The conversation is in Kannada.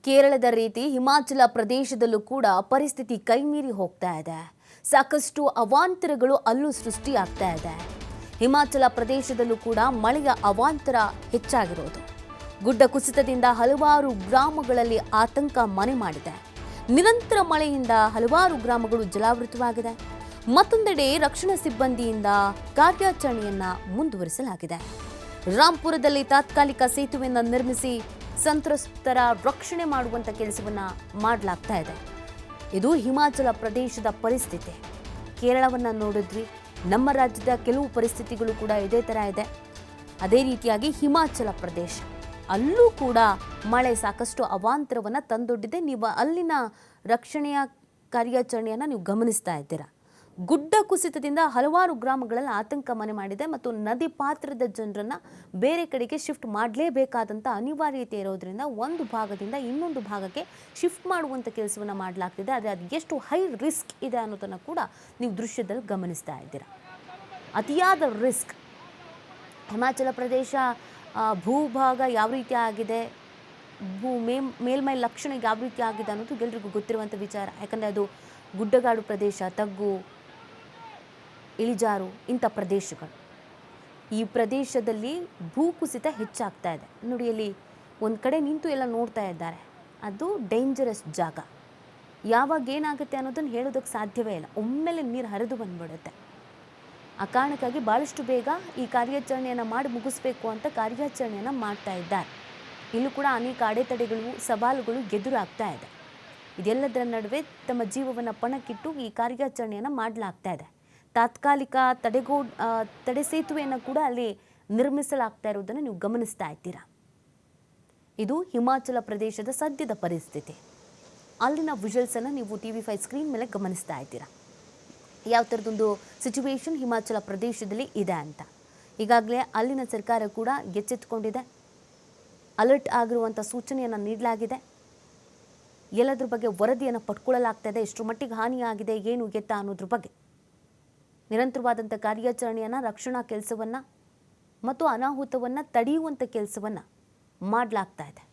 ಕೇರಳದ ರೀತಿ ಹಿಮಾಚಲ ಪ್ರದೇಶದಲ್ಲೂ ಕೂಡ ಪರಿಸ್ಥಿತಿ ಕೈಮೀರಿ ಹೋಗ್ತಾ ಇದೆ. ಸಾಕಷ್ಟು ಅವಾಂತರಗಳು ಅಲ್ಲೂ ಸೃಷ್ಟಿಯಾಗ್ತಾ ಇದೆ. ಹಿಮಾಚಲ ಪ್ರದೇಶದಲ್ಲೂ ಕೂಡ ಮಳೆಯ ಅವಾಂತರ ಹೆಚ್ಚಾಗಿರೋದು. ಗುಡ್ಡ ಕುಸಿತದಿಂದ ಹಲವಾರು ಗ್ರಾಮಗಳಲ್ಲಿ ಆತಂಕ ಮನೆ ಮಾಡಿದೆ. ನಿರಂತರ ಮಳೆಯಿಂದ ಹಲವಾರು ಗ್ರಾಮಗಳು ಜಲಾವೃತವಾಗಿದೆ. ಮತ್ತೊಂದೆಡೆ ರಕ್ಷಣಾ ಸಿಬ್ಬಂದಿಯಿಂದ ಕಾರ್ಯಾಚರಣೆಯನ್ನ ಮುಂದುವರಿಸಲಾಗಿದೆ. ರಾಂಪುರದಲ್ಲಿ ತಾತ್ಕಾಲಿಕ ಸೇತುವೆಯನ್ನು ನಿರ್ಮಿಸಿ ಸಂತ್ರಸ್ತರ ರಕ್ಷಣೆ ಮಾಡುವಂತ ಕೆಲಸವನ್ನ ಮಾಡಲಾಗ್ತಾ ಇದೆ. ಇದು ಹಿಮಾಚಲ ಪ್ರದೇಶದ ಪರಿಸ್ಥಿತಿ. ಕೇರಳವನ್ನ ನೋಡಿದ್ವಿ, ನಮ್ಮ ರಾಜ್ಯದ ಕೆಲವು ಪರಿಸ್ಥಿತಿಗಳು ಕೂಡ ಇದೇ ತರ ಇದೆ. ಅದೇ ರೀತಿಯಾಗಿ ಹಿಮಾಚಲ ಪ್ರದೇಶ ಅಲ್ಲೂ ಕೂಡ ಮಳೆ ಸಾಕಷ್ಟು ಅವಾಂತರವನ್ನ ತಂದೊಡ್ಡಿದೆ. ನೀವು ಅಲ್ಲಿನ ರಕ್ಷಣೆಯ ಕಾರ್ಯಾಚರಣೆಯನ್ನ ನೀವು ಗಮನಿಸ್ತಾ ಇದ್ದೀರಾ. ಗುಡ್ಡ ಕುಸಿತದಿಂದ ಹಲವಾರು ಗ್ರಾಮಗಳಲ್ಲಿ ಆತಂಕ ಮನೆ ಮಾಡಿದೆ ಮತ್ತು ನದಿ ಪಾತ್ರದ ಜನರನ್ನ ಬೇರೆ ಕಡೆಗೆ ಶಿಫ್ಟ್ ಮಾಡಲೇಬೇಕಾದಂಥ ಅನಿವಾರ್ಯತೆ ಇರೋದ್ರಿಂದ ಒಂದು ಭಾಗದಿಂದ ಇನ್ನೊಂದು ಭಾಗಕ್ಕೆ ಶಿಫ್ಟ್ ಮಾಡುವಂಥ ಕೆಲಸವನ್ನು ಮಾಡಲಾಗ್ತಿದೆ. ಆದರೆ ಅದು ಎಷ್ಟು ಹೈ ರಿಸ್ಕ್ ಇದೆ ಅನ್ನೋದನ್ನು ಕೂಡ ನೀವು ದೃಶ್ಯದಲ್ಲಿ ಗಮನಿಸ್ತಾ ಇದ್ದೀರಾ. ಅತಿಯಾದ ರಿಸ್ಕ್. ಹಿಮಾಚಲ ಪ್ರದೇಶ ಭೂಭಾಗ ಯಾವ ರೀತಿ ಆಗಿದೆ, ಮೇಲ್ಮೈ ಲಕ್ಷಣ ಯಾವ ರೀತಿ ಆಗಿದೆ ಅನ್ನೋದು ಎಲ್ರಿಗೂ ಗೊತ್ತಿರುವಂಥ ವಿಚಾರ. ಯಾಕಂದರೆ ಅದು ಗುಡ್ಡಗಾಡು ಪ್ರದೇಶ, ತಗ್ಗು, ಇಳಿಜಾರು ಇಂಥ ಪ್ರದೇಶಗಳು. ಈ ಪ್ರದೇಶದಲ್ಲಿ ಭೂಕುಸಿತ ಹೆಚ್ಚಾಗ್ತಾ ಇದೆ. ನೋಡಿ, ಅಲ್ಲಿ ಒಂದು ಕಡೆ ನಿಂತು ಎಲ್ಲ ನೋಡ್ತಾ ಇದ್ದಾರೆ. ಅದು ಡೇಂಜರಸ್ ಜಾಗ. ಯಾವಾಗ ಏನಾಗುತ್ತೆ ಅನ್ನೋದನ್ನು ಹೇಳೋದಕ್ಕೆ ಸಾಧ್ಯವೇ ಇಲ್ಲ. ಒಮ್ಮೆಲೆ ನೀರು ಹರಿದು ಬಂದ್ಬಿಡುತ್ತೆ. ಆ ಕಾರಣಕ್ಕಾಗಿ ಭಾಳಷ್ಟು ಬೇಗ ಈ ಕಾರ್ಯಾಚರಣೆಯನ್ನು ಮಾಡಿ ಮುಗಿಸ್ಬೇಕು ಅಂತ ಕಾರ್ಯಾಚರಣೆಯನ್ನು ಮಾಡ್ತಾ ಇದ್ದಾರೆ. ಇಲ್ಲೂ ಕೂಡ ಅನೇಕ ಅಡೆತಡೆಗಳು, ಸವಾಲುಗಳು ಎದುರಾಗ್ತಾ ಇದೆ. ಇದೆಲ್ಲದರ ನಡುವೆ ತಮ್ಮ ಜೀವವನ್ನು ಪಣಕ್ಕಿಟ್ಟು ಈ ಕಾರ್ಯಾಚರಣೆಯನ್ನು ಮಾಡಲಾಗ್ತಾ ಇದೆ. ತಾತ್ಕಾಲಿಕ ತಡೆ ಸೇತುವೆಯನ್ನು ಕೂಡ ಅಲ್ಲಿ ನಿರ್ಮಿಸಲಾಗ್ತಾ ಇರೋದನ್ನು ನೀವು ಗಮನಿಸ್ತಾ ಇದ್ದೀರಾ. ಇದು ಹಿಮಾಚಲ ಪ್ರದೇಶದ ಸದ್ಯದ ಪರಿಸ್ಥಿತಿ. ಅಲ್ಲಿನ ವಿಜುವಲ್ಸನ್ನು ನೀವು TV5 ಸ್ಕ್ರೀನ್ ಮೇಲೆ ಗಮನಿಸ್ತಾ ಇದ್ದೀರಾ. ಯಾವ ಥರದೊಂದು ಸಿಚುವೇಶನ್ ಹಿಮಾಚಲ ಪ್ರದೇಶದಲ್ಲಿ ಇದೆ ಅಂತ. ಈಗಾಗಲೇ ಅಲ್ಲಿನ ಸರ್ಕಾರ ಕೂಡ ಎಚ್ಚೆತ್ತುಕೊಂಡಿದೆ. ಅಲರ್ಟ್ ಆಗಿರುವಂಥ ಸೂಚನೆಯನ್ನು ನೀಡಲಾಗಿದೆ. ಎಲ್ಲದ್ರ ಬಗ್ಗೆ ವರದಿಯನ್ನು ಪಡ್ಕೊಳ್ಳಲಾಗ್ತಾ ಇದೆ. ಎಷ್ಟರ ಮಟ್ಟಿಗೆ ಹಾನಿಯಾಗಿದೆ, ಏನು ಎತ್ತ ಅನ್ನೋದ್ರ ಬಗ್ಗೆ ನಿರಂತರವಾದಂಥ ಕಾರ್ಯಾಚರಣೆಯನ್ನು, ರಕ್ಷಣಾ ಕೆಲಸವನ್ನು ಮತ್ತು ಅನಾಹುತವನ್ನು ತಡೆಯುವಂಥ ಕೆಲಸವನ್ನು ಮಾಡಲಾಗ್ತಾ ಇದೆ.